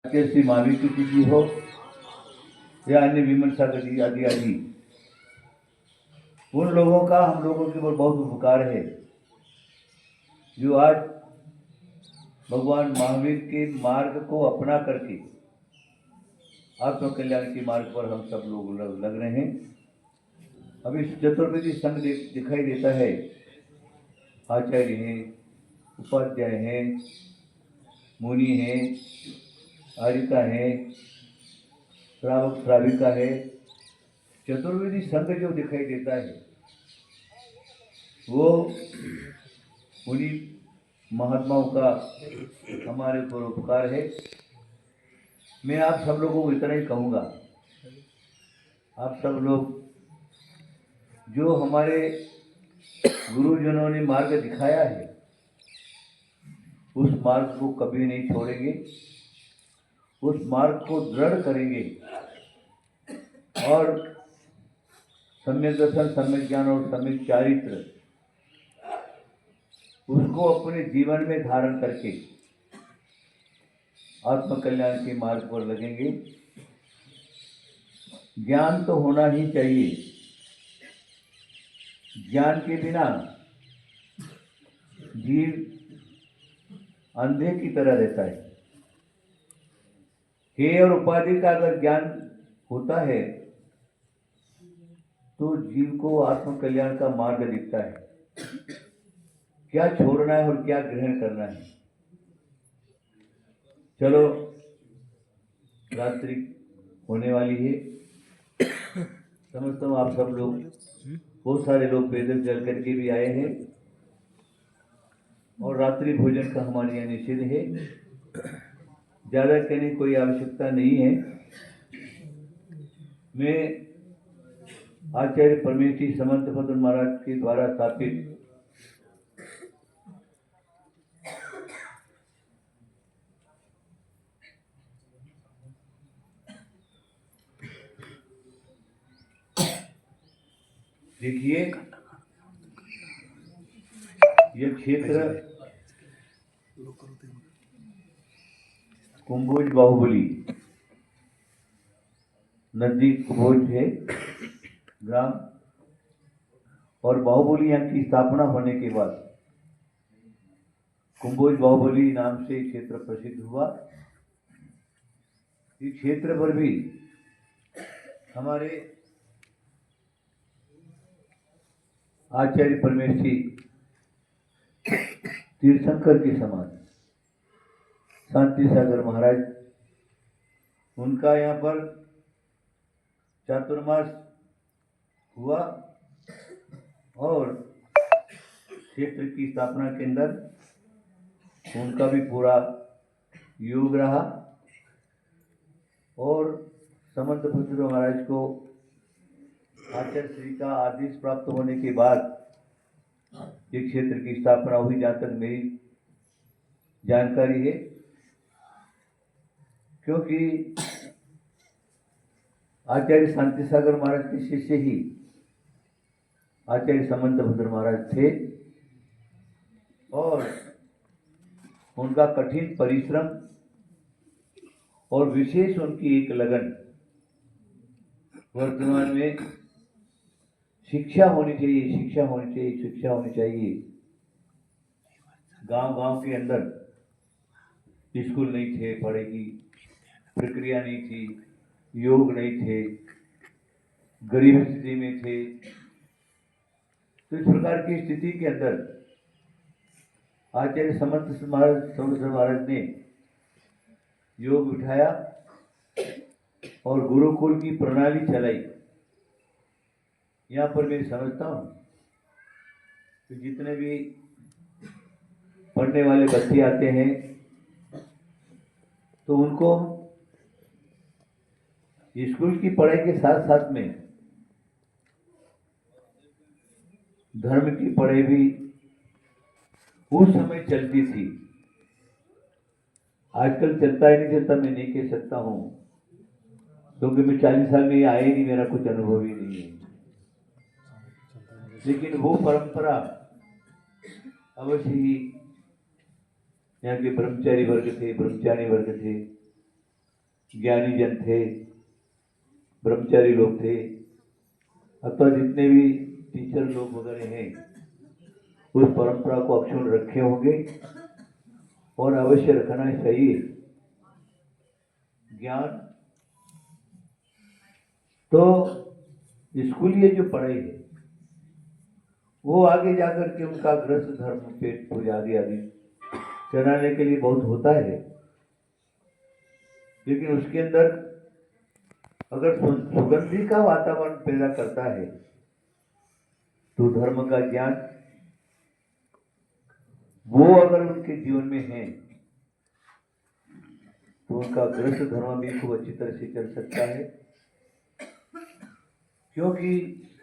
के श्री महावीर की तिथि हो या अन्य विमर्शा गति आदि आदि, उन लोगों का हम लोगों के ऊपर बहुत उपकार है जो आज भगवान महावीर के मार्ग को अपना करके आत्म कल्याण के मार्ग पर हम सब लोग लग रहे हैं। अभी चतुर्वेदी संघ दिखाई देता है, आचार्य हैं, उपाध्याय हैं, मुनि हैं, आर्यिका है, श्रावक श्राविका है। चतुर्वेदी संघ जो दिखाई देता है वो उन्हीं महात्माओं का हमारे ऊपर उपकार है। मैं आप सब लोगों को इतना ही कहूँगा, आप सब लोग जो हमारे गुरुजनों ने मार्ग दिखाया है उस मार्ग को कभी नहीं छोड़ेंगे, उस मार्ग को दृढ़ करेंगे और सम्यक दर्शन, सम्यक ज्ञान और सम्यक चारित्र उसको अपने जीवन में धारण करके आत्म कल्याण के मार्ग पर लगेंगे। ज्ञान तो होना ही चाहिए, ज्ञान के बिना जीव अंधे की तरह रहता है। हे और उपाधि का अगर ज्ञान होता है तो जीव को आत्म कल्याण का मार्ग दिखता है, क्या छोड़ना है और क्या ग्रहण करना है। चलो, रात्रि होने वाली है, समझता हूँ आप सब लोग, बहुत सारे लोग पैदल चल करके भी आए हैं और रात्रि भोजन का हमारे यहाँ निषेध है। ज़्यादा कहने की कोई आवश्यकता नहीं है। मैं आचार्य परमेश्वरी समंत भद्र महाराज के द्वारा स्थापित देखिए, यह क्षेत्र कुंभोज बाहुबली नदी कुंभोज है ग्राम, और बाहुबली यहाँ की स्थापना होने के बाद कुंभोज बाहुबली नाम से क्षेत्र प्रसिद्ध हुआ। इस क्षेत्र पर भी हमारे आचार्य परमेश्वरी तीर्थंकर के समान शांति सागर महाराज, उनका यहाँ पर चातुर्मास हुआ और क्षेत्र की स्थापना के अंदर उनका भी पूरा योग रहा और समंत भद्र महाराज को आचार्य श्री का आदेश प्राप्त होने के बाद ये क्षेत्र की स्थापना हुई, जहाँ तक मेरी जानकारी है। क्योंकि आचार्य शांति सागर महाराज के शिष्य ही आचार्य समंत भद्र महाराज थे और उनका कठिन परिश्रम और विशेष उनकी एक लगन, वर्तमान में शिक्षा होनी चाहिए, शिक्षा होनी चाहिए, शिक्षा होनी चाहिए। गांव-गांव के अंदर स्कूल नहीं थे, पढ़ाई की प्रक्रिया नहीं थी, योग नहीं थे, गरीब स्थिति में थे। तो इस प्रकार की स्थिति के अंदर आचार्य समंत महाराज ने योग उठाया और गुरुकुल की प्रणाली चलाई। यहाँ पर मैं समझता हूँ कि जितने भी पढ़ने वाले बच्चे आते हैं तो उनको स्कूल की पढ़ाई के साथ साथ में धर्म की पढ़ाई भी उस समय चलती थी। आजकल चलता ही नहीं चलता, मैं नहीं कह सकता हूँ, क्योंकि मैं 40 साल में आया ही नहीं, मेरा कुछ अनुभव ही नहीं है। लेकिन वो परंपरा अवश्य ही यहाँ के ब्रह्मचारी वर्ग थे, ज्ञानी जन थे, ब्रह्मचारी लोग थे, अथवा जितने भी टीचर लोग वगैरह हैं उस परंपरा को अक्षुण्ण रखे होंगे और अवश्य रखना चाहिए। ज्ञान तो स्कूलीय जो पढ़ाई है वो आगे जाकर के उनका ग्रस्त धर्म, पेट पूजा आदि चलाने के लिए बहुत होता है, लेकिन उसके अंदर अगर सुगंधी का वातावरण पैदा करता है तो धर्म का ज्ञान वो अगर उनके जीवन में है तो उनका ग्रस्त धर्म भी खूब अच्छी तरह से चल सकता है। क्योंकि